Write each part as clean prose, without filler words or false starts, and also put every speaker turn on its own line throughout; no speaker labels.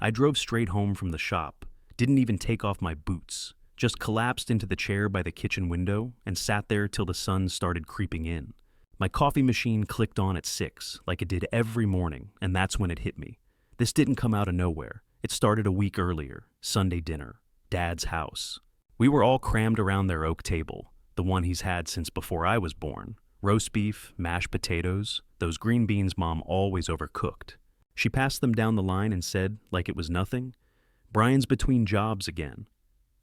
I drove straight home from the shop, didn't even take off my boots, just collapsed into the chair by the kitchen window and sat there till the sun started creeping in. My coffee machine clicked on at 6, like it did every morning, and that's when it hit me. This didn't come out of nowhere. It started a week earlier, Sunday dinner, Dad's house. We were all crammed around their oak table, the one he's had since before I was born. Roast beef, mashed potatoes, those green beans Mom always overcooked. She passed them down the line and said, like it was nothing, "Brian's between jobs again."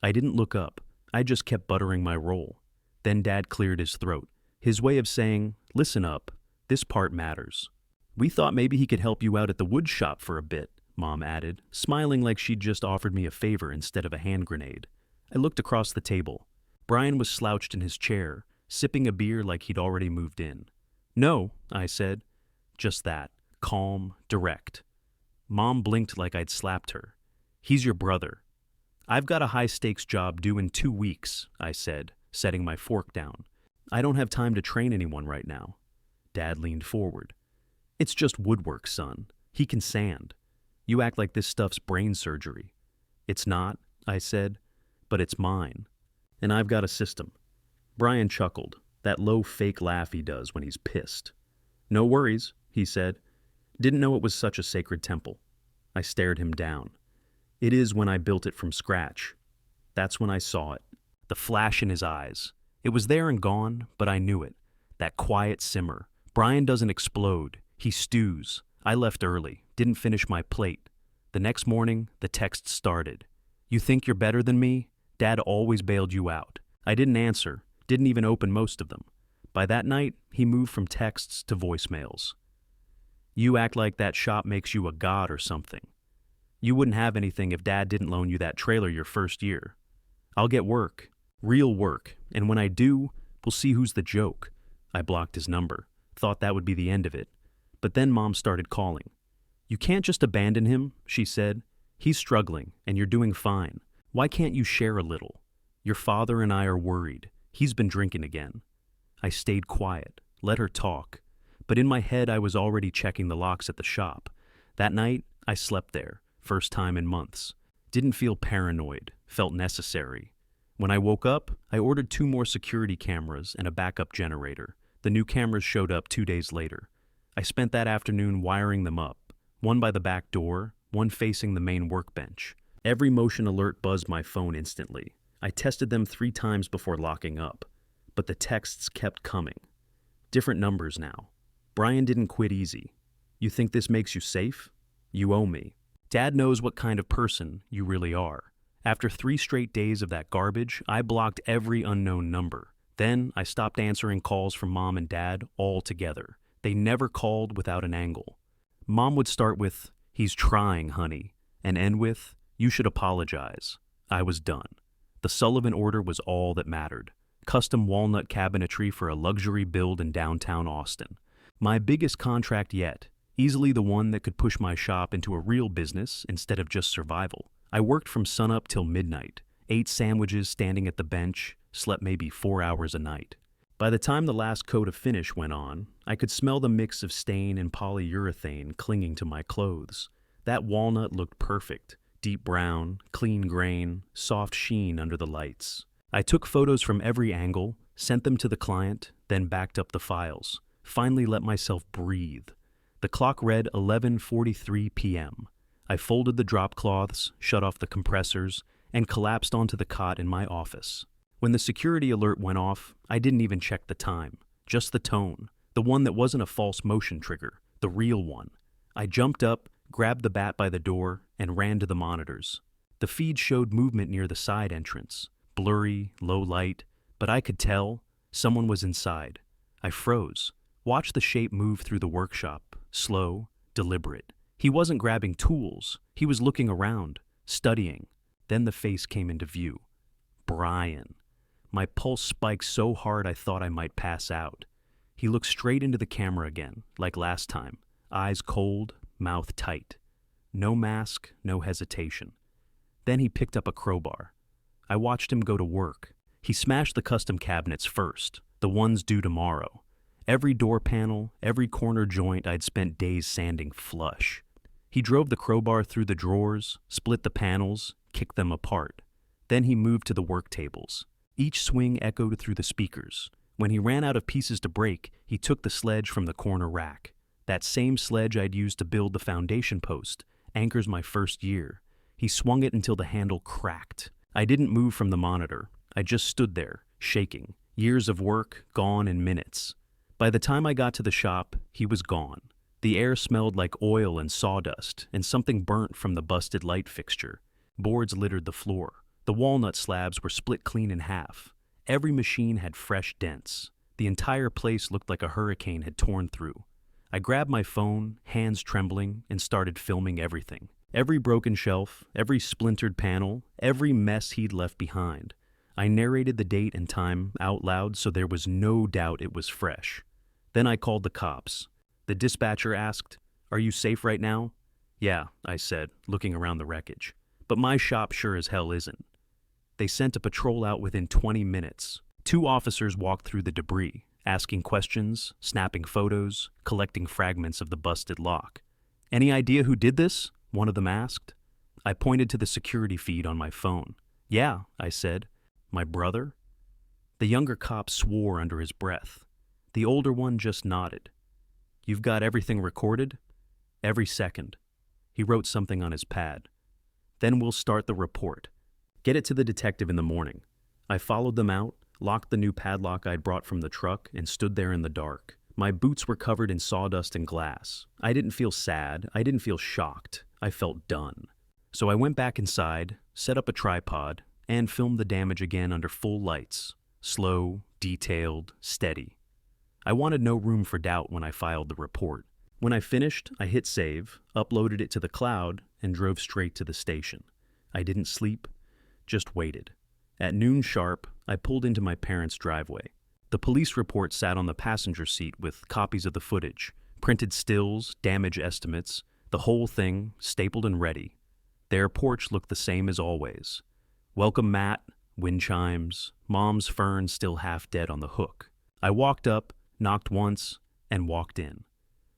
I didn't look up. I just kept buttering my roll. Then Dad cleared his throat, his way of saying, "Listen up, this part matters." "We thought maybe he could help you out at the wood shop for a bit," Mom added, smiling like she'd just offered me a favor instead of a hand grenade. I looked across the table. Brian was slouched in his chair, sipping a beer like he'd already moved in. "No," I said. Just that, calm, direct. Mom blinked like I'd slapped her. "He's your brother." "I've got a high-stakes job due in 2 weeks," I said, setting my fork down. "I don't have time to train anyone right now." Dad leaned forward. "It's just woodwork, son. He can sand. You act like this stuff's brain surgery." "It's not," I said, "but it's mine. And I've got a system." Brian chuckled, that low fake laugh he does when he's pissed. "No worries," he said. "Didn't know it was such a sacred temple." I stared him down. "It is when I built it from scratch." That's when I saw it. The flash in his eyes. It was there and gone, but I knew it. That quiet simmer. Brian doesn't explode. He stews. I left early, didn't finish my plate. The next morning, the text started. "You think you're better than me? Dad always bailed you out." I didn't answer, didn't even open most of them. By that night, he moved from texts to voicemails. "You act like that shop makes you a god or something. You wouldn't have anything if Dad didn't loan you that trailer your first year. I'll get work, real work, and when I do, we'll see who's the joke." I blocked his number, thought that would be the end of it. But then Mom started calling. "You can't just abandon him," she said. "He's struggling, and you're doing fine. Why can't you share a little? Your father and I are worried. He's been drinking again." I stayed quiet, let her talk. But in my head, I was already checking the locks at the shop. That night, I slept there, first time in months. Didn't feel paranoid, felt necessary. When I woke up, I ordered 2 more security cameras and a backup generator. The new cameras showed up 2 days later. I spent that afternoon wiring them up, one by the back door, one facing the main workbench. Every motion alert buzzed my phone instantly. I tested them 3 times before locking up, but the texts kept coming. Different numbers now. "Brian didn't quit easy. You think this makes you safe? You owe me. Dad knows what kind of person you really are." After 3 straight days of that garbage, I blocked every unknown number. Then I stopped answering calls from Mom and Dad altogether. They never called without an angle. Mom would start with, "He's trying, honey," and end with, "You should apologize." I was done. The Sullivan order was all that mattered. Custom walnut cabinetry for a luxury build in downtown Austin. My biggest contract yet, easily the one that could push my shop into a real business instead of just survival. I worked from sunup till midnight, ate sandwiches standing at the bench, slept maybe 4 hours a night. By the time the last coat of finish went on, I could smell the mix of stain and polyurethane clinging to my clothes. That walnut looked perfect. Deep brown, clean grain, soft sheen under the lights. I took photos from every angle, sent them to the client, then backed up the files. Finally let myself breathe. The clock read 11:43 p.m. I folded the drop cloths, shut off the compressors, and collapsed onto the cot in my office. When the security alert went off, I didn't even check the time, just the tone, the one that wasn't a false motion trigger, the real one. I jumped up, grabbed the bat by the door, and ran to the monitors. The feed showed movement near the side entrance, blurry, low light, but I could tell someone was inside. I froze, watched the shape move through the workshop, slow, deliberate. He wasn't grabbing tools, he was looking around, studying. Then the face came into view. Brian. My pulse spiked so hard I thought I might pass out. He looked straight into the camera again, like last time, eyes cold, mouth tight. No mask, no hesitation. Then he picked up a crowbar. I watched him go to work. He smashed the custom cabinets first, the ones due tomorrow. Every door panel, every corner joint I'd spent days sanding flush. He drove the crowbar through the drawers, split the panels, kicked them apart. Then he moved to the work tables. Each swing echoed through the speakers. When he ran out of pieces to break, he took the sledge from the corner rack. That same sledge I'd used to build the foundation post, anchors my first year. He swung it until the handle cracked. I didn't move from the monitor. I just stood there, shaking. Years of work gone in minutes. By the time I got to the shop, he was gone. The air smelled like oil and sawdust, and something burnt from the busted light fixture. Boards littered the floor. The walnut slabs were split clean in half. Every machine had fresh dents. The entire place looked like a hurricane had torn through. I grabbed my phone, hands trembling, and started filming everything. Every broken shelf, every splintered panel, every mess he'd left behind. I narrated the date and time out loud so there was no doubt it was fresh. Then I called the cops. The dispatcher asked, "Are you safe right now?" "Yeah," I said, looking around the wreckage. "But my shop sure as hell isn't." They sent a patrol out within 20 minutes. 2 officers walked through the debris, asking questions, snapping photos, collecting fragments of the busted lock. "Any idea who did this?" one of them asked. I pointed to the security feed on my phone. "Yeah," I said. "My brother?" The younger cop swore under his breath. The older one just nodded. "You've got everything recorded?" "Every second." He wrote something on his pad. "Then we'll start the report. Get it to the detective in the morning." I followed them out, locked the new padlock I'd brought from the truck, and stood there in the dark. My boots were covered in sawdust and glass. I didn't feel sad. I didn't feel shocked. I felt done. So I went back inside, set up a tripod, and filmed the damage again under full lights. Slow, detailed, steady. I wanted no room for doubt when I filed the report. When I finished, I hit save, uploaded it to the cloud, and drove straight to the station. I didn't sleep, just waited. At noon sharp, I pulled into my parents' driveway. The police report sat on the passenger seat with copies of the footage, printed stills, damage estimates, the whole thing stapled and ready. Their porch looked the same as always. Welcome mat, wind chimes, Mom's fern still half dead on the hook. I walked up, knocked once, and walked in.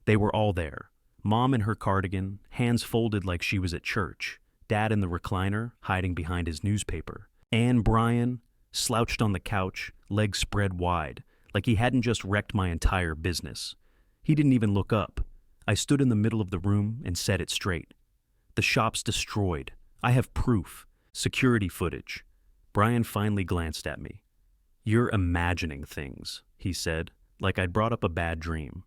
They were all there. Mom in her cardigan, hands folded like she was at church. Dad in the recliner, hiding behind his newspaper. And Brian, slouched on the couch, legs spread wide, like he hadn't just wrecked my entire business. He didn't even look up. I stood in the middle of the room and set it straight. "The shop's destroyed. I have proof. Security footage." Brian finally glanced at me. "You're imagining things," he said, like I'd brought up a bad dream.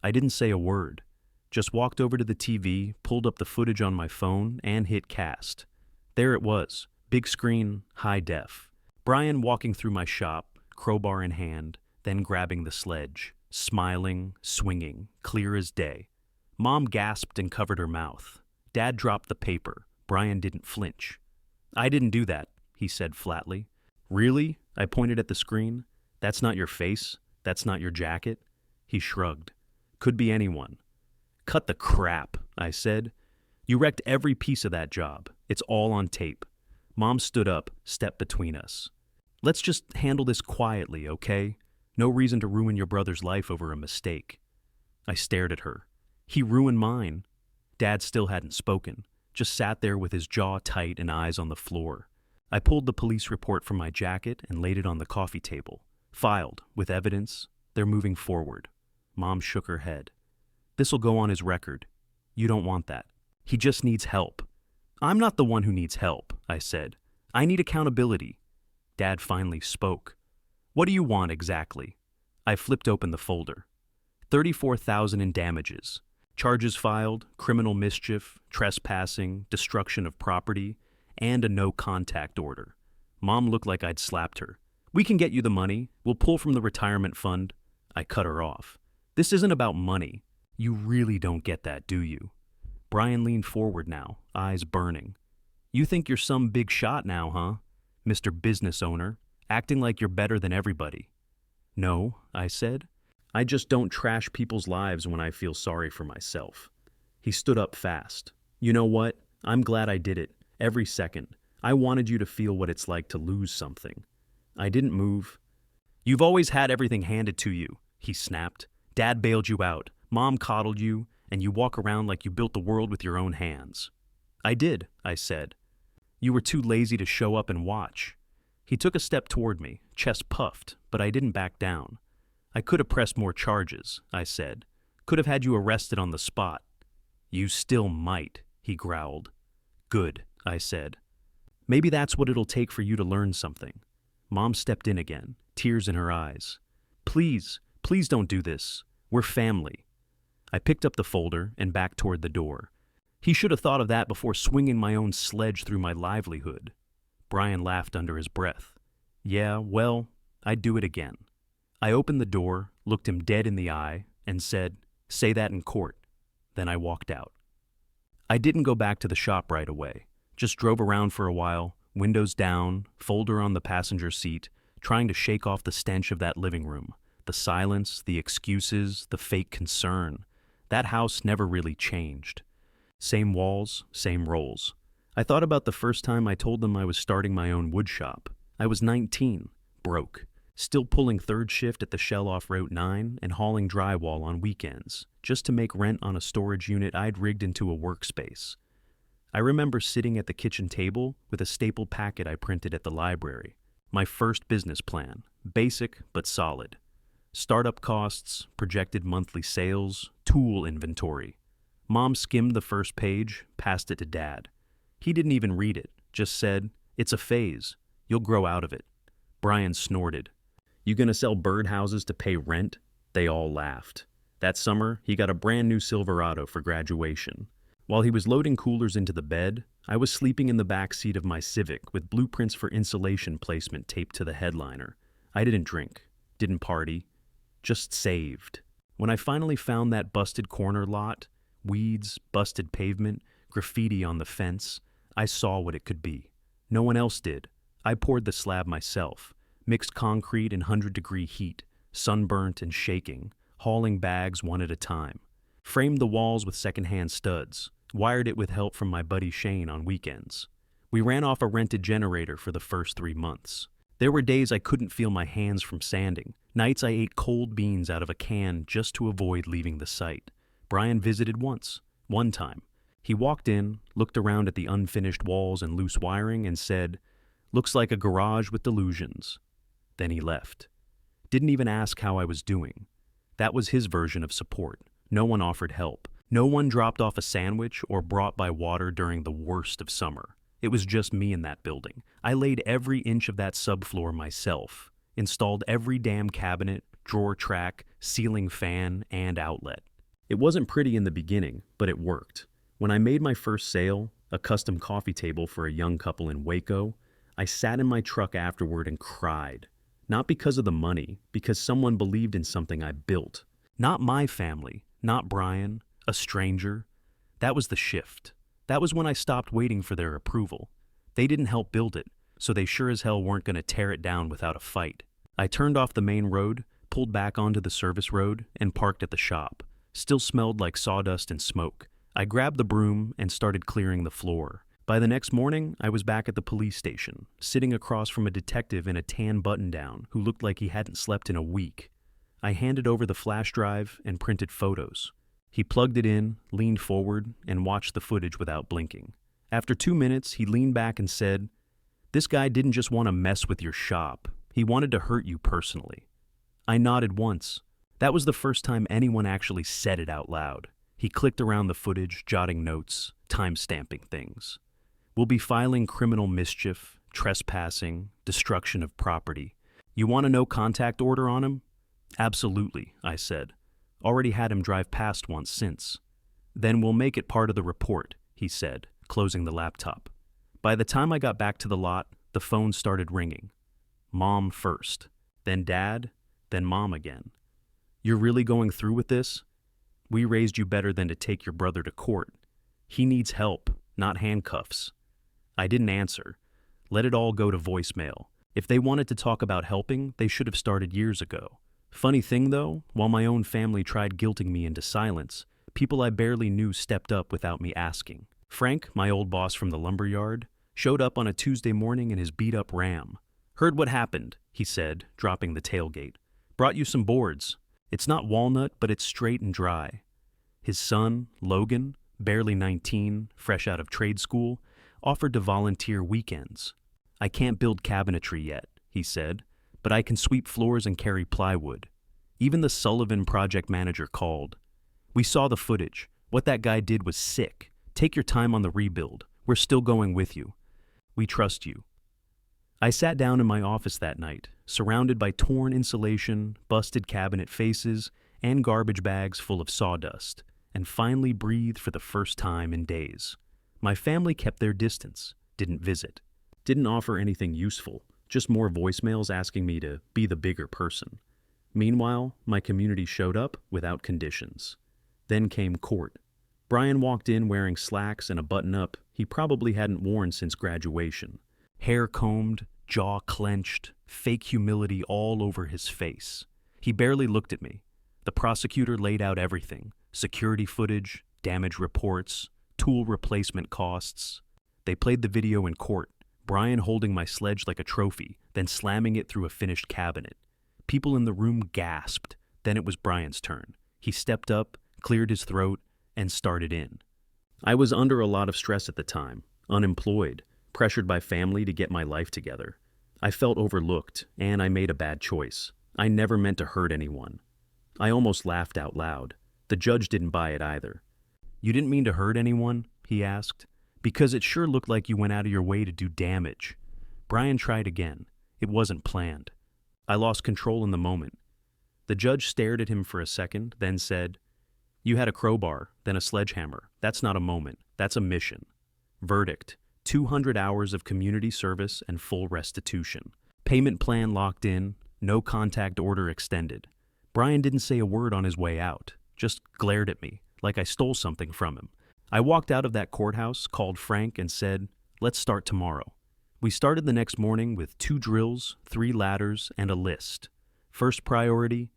I didn't say a word. Just walked over to the TV, pulled up the footage on my phone, and hit cast. There it was, big screen, high def. Brian walking through my shop, crowbar in hand, then grabbing the sledge, smiling, swinging, clear as day. Mom gasped and covered her mouth. Dad dropped the paper. Brian didn't flinch. "I didn't do that," he said flatly. "Really?" I pointed at the screen. "That's not your face? That's not your jacket?" He shrugged. "Could be anyone." "Cut the crap," I said. "You wrecked every piece of that job. It's all on tape." Mom stood up, stepped between us. "Let's just handle this quietly, okay? No reason to ruin your brother's life over a mistake." I stared at her. "He ruined mine." Dad still hadn't spoken, just sat there with his jaw tight and eyes on the floor. I pulled the police report from my jacket and laid it on the coffee table. Filed, with evidence. They're moving forward. Mom shook her head. "This'll go on his record. You don't want that. He just needs help." "I'm not the one who needs help," I said. "I need accountability." Dad finally spoke. "What do you want exactly?" I flipped open the folder. 34,000 in damages. Charges filed, criminal mischief, trespassing, destruction of property, and a no-contact order. Mom looked like I'd slapped her. "We can get you the money. We'll pull from the retirement fund." I cut her off. "This isn't about money. You really don't get that, do you?" Brian leaned forward now, eyes burning. "You think you're some big shot now, huh? Mr. Business Owner, acting like you're better than everybody." "No," I said. "I just don't trash people's lives when I feel sorry for myself." He stood up fast. "You know what? I'm glad I did it. Every second. I wanted you to feel what it's like to lose something." I didn't move. "You've always had everything handed to you," he snapped. "Dad bailed you out. Mom coddled you, and you walk around like you built the world with your own hands." "I did," I said. "You were too lazy to show up and watch." He took a step toward me, chest puffed, but I didn't back down. "I could have pressed more charges," I said. "Could have had you arrested on the spot." "You still might," he growled. "Good," I said. "Maybe that's what it'll take for you to learn something." Mom stepped in again, tears in her eyes. Please don't do this. We're family." I picked up the folder and backed toward the door. He should have thought of that before swinging my own sledge through my livelihood. Brian laughed under his breath. "Yeah, well, I'd do it again." I opened the door, looked him dead in the eye, and said, "Say that in court." Then I walked out. I didn't go back to the shop right away. Just drove around for a while, windows down, folder on the passenger seat, trying to shake off the stench of that living room. The silence, the excuses, the fake concern. That house never really changed. Same walls, same roles. I thought about the first time I told them I was starting my own wood shop. I was 19, broke, still pulling third shift at the Shell off Route 9 and hauling drywall on weekends, just to make rent on a storage unit I'd rigged into a workspace. I remember sitting at the kitchen table with a stapled packet I printed at the library. My first business plan, basic but solid. Startup costs, projected monthly sales, tool inventory. Mom skimmed the first page, passed it to Dad. He didn't even read it, just said, "It's a phase. You'll grow out of it." Brian snorted. "You gonna sell birdhouses to pay rent?" They all laughed. That summer, he got a brand new Silverado for graduation. While he was loading coolers into the bed, I was sleeping in the back seat of my Civic with blueprints for insulation placement taped to the headliner. I didn't drink, didn't party, just saved. When I finally found that busted corner lot, weeds, busted pavement, graffiti on the fence, I saw what it could be. No one else did. I poured the slab myself, mixed concrete in 100-degree heat, sunburnt and shaking, hauling bags one at a time. Framed the walls with secondhand studs, wired it with help from my buddy Shane on weekends. We ran off a rented generator for the first 3 months. There were days I couldn't feel my hands from sanding, nights I ate cold beans out of a can just to avoid leaving the site. Brian visited once, one time. He walked in, looked around at the unfinished walls and loose wiring, and said, "Looks like a garage with delusions." Then he left. Didn't even ask how I was doing. That was his version of support. No one offered help. No one dropped off a sandwich or brought by water during the worst of summer. It was just me in that building. I laid every inch of that subfloor myself, installed every damn cabinet, drawer track, ceiling fan, and outlet. It wasn't pretty in the beginning, but it worked. When I made my first sale, a custom coffee table for a young couple in Waco, I sat in my truck afterward and cried. Not because of the money, because someone believed in something I built. Not my family, not Brian, a stranger. That was the shift. That was when I stopped waiting for their approval. They didn't help build it, so they sure as hell weren't going to tear it down without a fight. I turned off the main road, pulled back onto the service road, and parked at the shop. Still smelled like sawdust and smoke. I grabbed the broom and started clearing the floor. By the next morning, I was back at the police station, sitting across from a detective in a tan button-down who looked like he hadn't slept in a week. I handed over the flash drive and printed photos. He plugged it in, leaned forward, and watched the footage without blinking. After 2 minutes, he leaned back and said, "This guy didn't just want to mess with your shop. He wanted to hurt you personally." I nodded once. That was the first time anyone actually said it out loud. He clicked around the footage, jotting notes, time-stamping things. "We'll be filing criminal mischief, trespassing, destruction of property. You want a no-contact order on him?" "Absolutely," I said. "Already had him drive past once since." "Then we'll make it part of the report," he said, closing the laptop. By the time I got back to the lot, the phone started ringing. Mom first, then Dad, then Mom again. "You're really going through with this? We raised you better than to take your brother to court. He needs help, not handcuffs." I didn't answer. Let it all go to voicemail. If they wanted to talk about helping, they should have started years ago. Funny thing though, while my own family tried guilting me into silence, people I barely knew stepped up without me asking. Frank, my old boss from the lumberyard, showed up on a Tuesday morning in his beat-up Ram. "Heard what happened," he said, dropping the tailgate. "Brought you some boards. It's not walnut, but it's straight and dry." His son, Logan, barely 19, fresh out of trade school, offered to volunteer weekends. "I can't build cabinetry yet," he said, "but I can sweep floors and carry plywood." Even the Sullivan project manager called. "We saw the footage. What that guy did was sick. Take your time on the rebuild. We're still going with you. We trust you." I sat down in my office that night, surrounded by torn insulation, busted cabinet faces, and garbage bags full of sawdust, and finally breathed for the first time in days. My family kept their distance, didn't visit, didn't offer anything useful, just more voicemails asking me to be the bigger person. Meanwhile, my community showed up without conditions. Then came court. Brian walked in wearing slacks and a button-up he probably hadn't worn since graduation. Hair combed, jaw clenched, fake humility all over his face. He barely looked at me. The prosecutor laid out everything: security footage, damage reports, tool replacement costs. They played the video in court, Brian holding my sledge like a trophy, then slamming it through a finished cabinet. People in the room gasped. Then it was Brian's turn. He stepped up, cleared his throat, and started in. I was under a lot of stress at the time, unemployed, pressured by family to get my life together. I felt overlooked, and I made a bad choice. I never meant to hurt anyone. I almost laughed out loud. The judge didn't buy it either. "You didn't mean to hurt anyone?" he asked. "Because it sure looked like you went out of your way to do damage." Brian tried again. It wasn't planned. I lost control in the moment. The judge stared at him for a second, then said, "You had a crowbar, then a sledgehammer. That's not a moment. That's a mission." Verdict: 200 hours of community service and full restitution. Payment plan locked in, no contact order extended. Brian didn't say a word on his way out, just glared at me, like I stole something from him. I walked out of that courthouse, called Frank, and said, "Let's start tomorrow." We started the next morning with 2 drills, 3 ladders, and a list. First priority: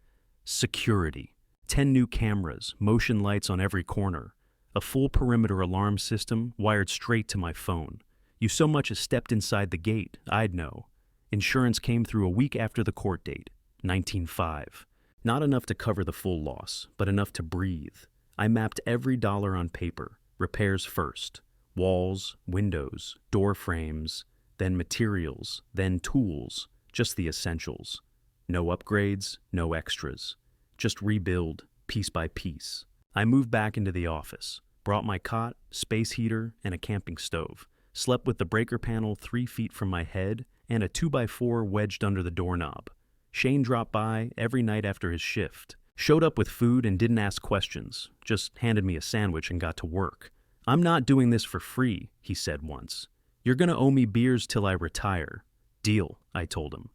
security. 10 new cameras, motion lights on every corner. A full perimeter alarm system wired straight to my phone. You so much as stepped inside the gate, I'd know. Insurance came through a week after the court date, 19.5. Not enough to cover the full loss, but enough to breathe. I mapped every dollar on paper. Repairs first. Walls, windows, door frames, then materials, then tools, just the essentials. No upgrades, no extras. Just rebuild, piece by piece. I moved back into the office, brought my cot, space heater, and a camping stove, slept with the breaker panel 3 feet from my head and a 2x4 wedged under the doorknob. Shane dropped by every night after his shift, showed up with food and didn't ask questions, just handed me a sandwich and got to work. "I'm not doing this for free," he said once. "You're gonna owe me beers till I retire." "Deal," I told him.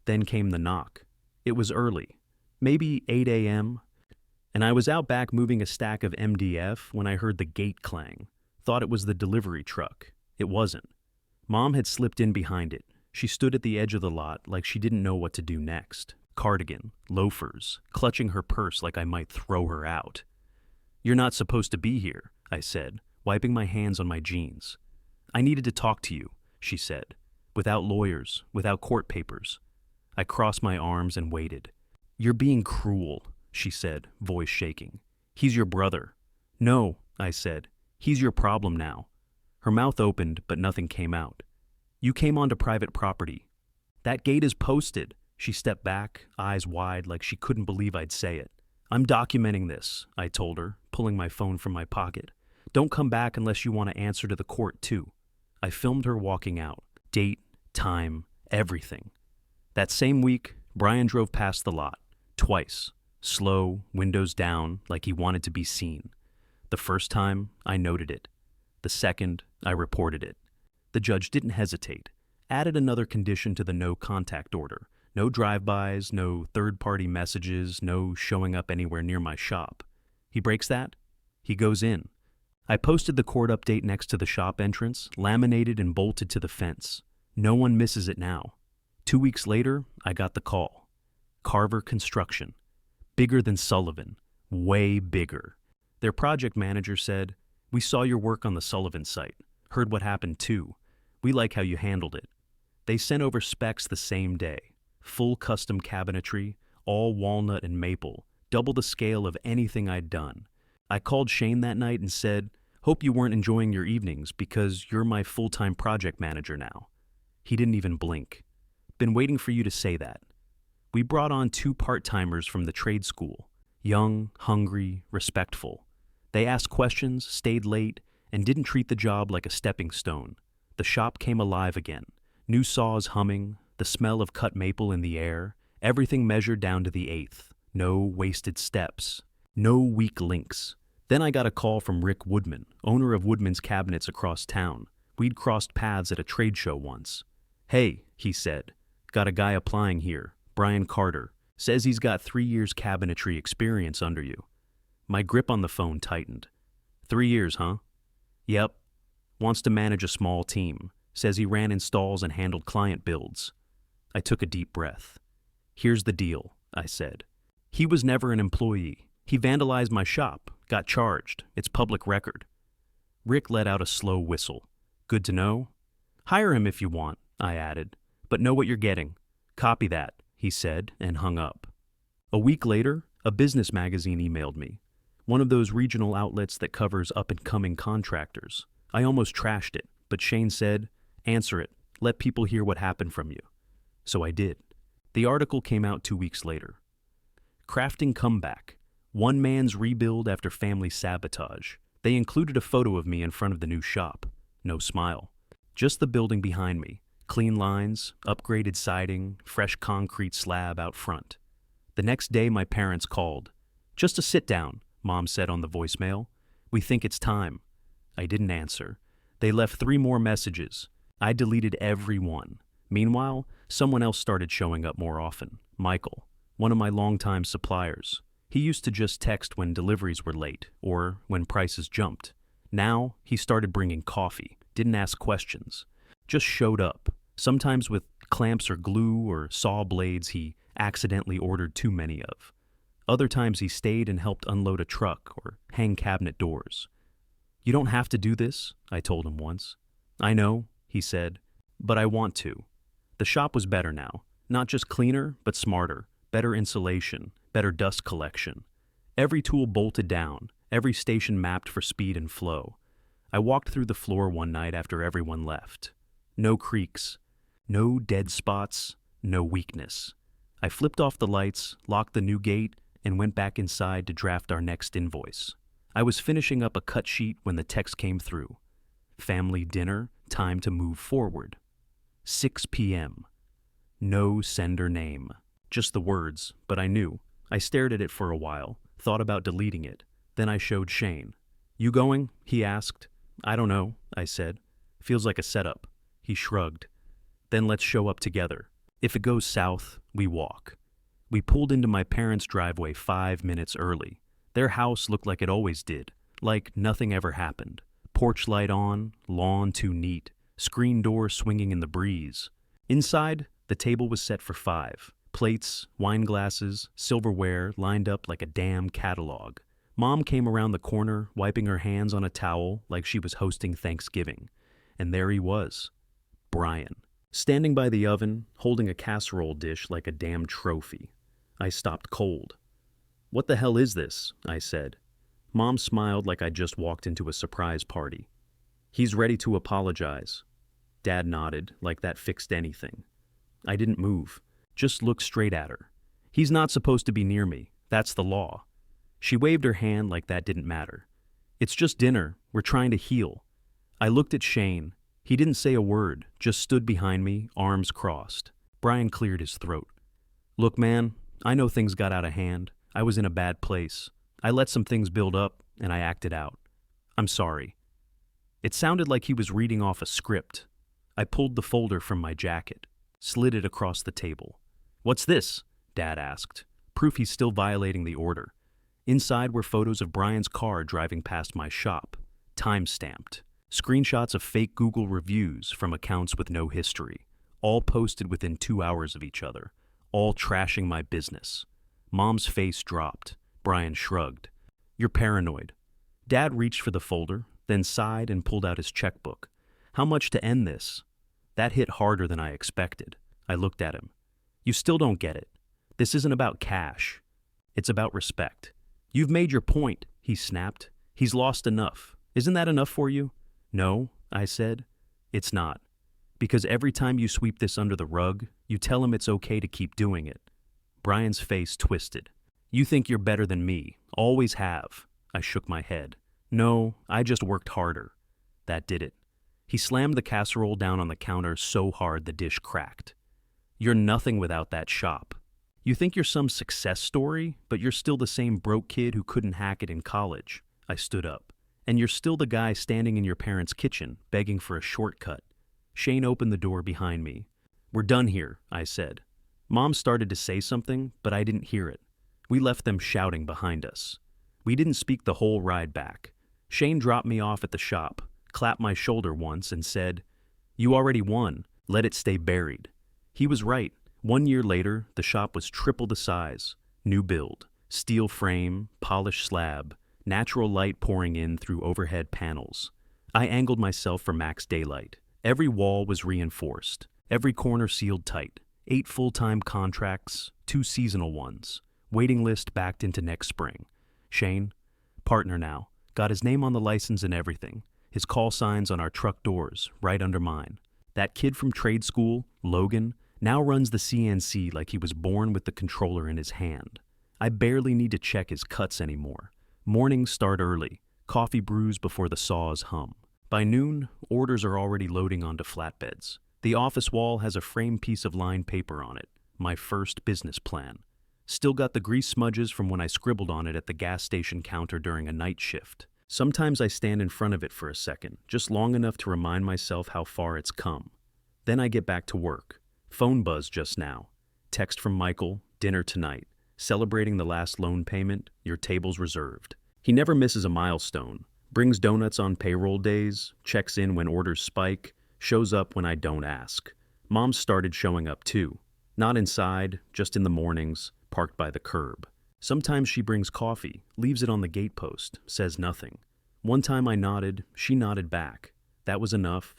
Then came the knock. It was early, maybe 8 a.m., and I was out back moving a stack of MDF when I heard the gate clang. Thought it was the delivery truck. It wasn't. Mom had slipped in behind it. She stood at the edge of the lot like she didn't know what to do next. Cardigan, loafers, clutching her purse like I might throw her out. "You're not supposed to be here," I said, wiping my hands on my jeans. "I needed to talk to you," she said, "without lawyers, without court papers." I crossed my arms and waited. "You're being cruel," she said, voice shaking. "He's your brother." "No," I said. "He's your problem now." Her mouth opened, but nothing came out. "You came onto private property. That gate is posted." She stepped back, eyes wide like she couldn't believe I'd say it. "I'm documenting this," I told her, pulling my phone from my pocket. "Don't come back unless you want to answer to the court, too." I filmed her walking out. Date, time, everything. That same week, Brian drove past the lot. Twice. Slow, windows down, like he wanted to be seen. The first time, I noted it. The second, I reported it. The judge didn't hesitate. Added another condition to the no contact order. No drive-bys, no third-party messages, no showing up anywhere near my shop. He breaks that, he goes in. I posted the court update next to the shop entrance, laminated and bolted to the fence. No one misses it now. 2 weeks later, I got the call. Carver Construction. Bigger than Sullivan. Way bigger. Their project manager said, "We saw your work on the Sullivan site. Heard what happened too. We like how you handled it." They sent over specs the same day. Full custom cabinetry, all walnut and maple, double the scale of anything I'd done. I called Shane that night and said, "Hope you weren't enjoying your evenings because you're my full-time project manager now." He didn't even blink. "Been waiting for you to say that." We brought on 2 part-timers from the trade school. Young, hungry, respectful. They asked questions, stayed late, and didn't treat the job like a stepping stone. The shop came alive again. New saws humming, the smell of cut maple in the air, everything measured down to the eighth. No wasted steps. No weak links. Then I got a call from Rick Woodman, owner of Woodman's Cabinets across town. We'd crossed paths at a trade show once. "Hey," he said, "got a guy applying here, Brian Carter. Says he's got 3 years cabinetry experience under you." My grip on the phone tightened. 3 years, huh? Yep. Wants to manage a small team. Says he ran installs and handled client builds. I took a deep breath. "Here's the deal," I said. "He was never an employee. He vandalized my shop, got charged. It's public record." Rick let out a slow whistle. "Good to know. Hire him if you want," I added, "but know what you're getting. Copy that," he said, and hung up. A week later, a business magazine emailed me. One of those regional outlets that covers up-and-coming contractors. I almost trashed it, but Shane said, "Answer it. Let people hear what happened from you." So I did. The article came out 2 weeks later. Crafting comeback. One man's rebuild after family sabotage. They included a photo of me in front of the new shop. No smile. Just the building behind me. Clean lines, upgraded siding, fresh concrete slab out front. The next day my parents called. "Just a sit down," Mom said on the voicemail. "We think it's time." I didn't answer. They left 3 more messages. I deleted every one. Meanwhile, someone else started showing up more often. Michael, one of my longtime suppliers. He used to just text when deliveries were late or when prices jumped. Now, he started bringing coffee, didn't ask questions, just showed up, sometimes with clamps or glue or saw blades he accidentally ordered too many of. Other times he stayed and helped unload a truck or hang cabinet doors. "You don't have to do this," I told him once. "I know," he said, "but I want to." The shop was better now, not just cleaner, but smarter, better insulation, better dust collection. Every tool bolted down, every station mapped for speed and flow. I walked through the floor one night after everyone left. No creaks, no dead spots, no weakness. I flipped off the lights, locked the new gate, and went back inside to draft our next invoice. I was finishing up a cut sheet when the text came through. "Family dinner, time to move forward." 6 p.m. No sender name. Just the words, but I knew. I stared at it for a while, thought about deleting it. Then I showed Shane. "You going?" he asked. "I don't know," I said. "Feels like a setup." He shrugged. "Then let's show up together. If it goes south, we walk." We pulled into my parents' driveway 5 minutes early. Their house looked like it always did, like nothing ever happened. Porch light on, lawn too neat, screen door swinging in the breeze. Inside, the table was set for 5. Plates, wine glasses, silverware lined up like a damn catalog. Mom came around the corner, wiping her hands on a towel like she was hosting Thanksgiving. And there he was, Brian, standing by the oven, holding a casserole dish like a damn trophy. I stopped cold. "What the hell is this?" I said. Mom smiled like I'd just walked into a surprise party. "He's ready to apologize." Dad nodded like that fixed anything. I didn't move, just looked straight at her. "He's not supposed to be near me. That's the law." She waved her hand like that didn't matter. "It's just dinner. We're trying to heal." I looked at Shane. He didn't say a word, just stood behind me, arms crossed. Brian cleared his throat. "Look, man, I know things got out of hand. I was in a bad place. I let some things build up, and I acted out. I'm sorry." It sounded like he was reading off a script. I pulled the folder from my jacket, slid it across the table. "What's this?" Dad asked. Proof he's still violating the order. Inside were photos of Brian's car driving past my shop, time-stamped. Screenshots of fake Google reviews from accounts with no history, all posted within 2 hours of each other, all trashing my business. Mom's face dropped. Brian shrugged. "You're paranoid." Dad reached for the folder, then sighed and pulled out his checkbook. "How much to end this?" That hit harder than I expected. I looked at him. "You still don't get it. This isn't about cash. It's about respect." "You've made your point," he snapped. He's lost enough. Isn't that enough for you? No, I said. It's not. Because every time you sweep this under the rug, you tell him it's okay to keep doing it. Brian's face twisted. You think you're better than me. Always have. I shook my head. No, I just worked harder. That did it. He slammed the casserole down on the counter so hard the dish cracked. You're nothing without that shop. You think you're some success story, but you're still the same broke kid who couldn't hack it in college. I stood up. And you're still the guy standing in your parents' kitchen, begging for a shortcut. Shane opened the door behind me. We're done here, I said. Mom started to say something, but I didn't hear it. We left them shouting behind us. We didn't speak the whole ride back. Shane dropped me off at the shop, clapped my shoulder once, and said, You already won. Let it stay buried. He was right. 1 year later, the shop was triple the size. New build, steel frame, polished slab, natural light pouring in through overhead panels. I angled myself for max daylight. Every wall was reinforced, every corner sealed tight. 8 full-time contracts, 2 seasonal ones. Waiting list backed into next spring. Shane, partner now, got his name on the license and everything. His call signs on our truck doors, right under mine. That kid from trade school, Logan, now runs the CNC like he was born with the controller in his hand. I barely need to check his cuts anymore. Mornings start early, coffee brews before the saws hum. By noon, orders are already loading onto flatbeds. The office wall has a framed piece of lined paper on it, my first business plan. Still got the grease smudges from when I scribbled on it at the gas station counter during a night shift. Sometimes I stand in front of it for a second, just long enough to remind myself how far it's come. Then I get back to work. Phone buzz just now. Text from Michael, dinner tonight. Celebrating the last loan payment, your table's reserved. He never misses a milestone. Brings donuts on payroll days, checks in when orders spike, shows up when I don't ask. Mom started showing up too. Not inside, just in the mornings, parked by the curb. Sometimes she brings coffee, leaves it on the gatepost, says nothing. One time I nodded, she nodded back. That was enough.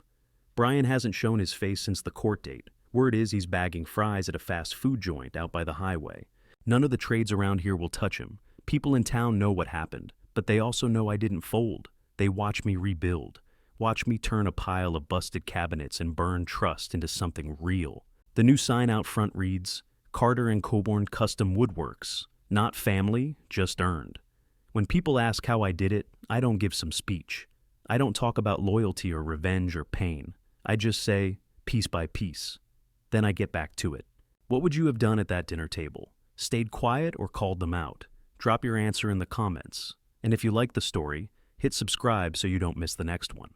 Brian hasn't shown his face since the court date. Word is he's bagging fries at a fast food joint out by the highway. None of the trades around here will touch him. People in town know what happened, but they also know I didn't fold. They watch me rebuild. Watch me turn a pile of busted cabinets and burn trust into something real. The new sign out front reads, Carter and Coburn Custom Woodworks. Not family, just earned. When people ask how I did it, I don't give some speech. I don't talk about loyalty or revenge or pain. I just say, piece by piece. Then I get back to it. What would you have done at that dinner table? Stayed quiet or called them out? Drop your answer in the comments. And if you like the story, hit subscribe so you don't miss the next one.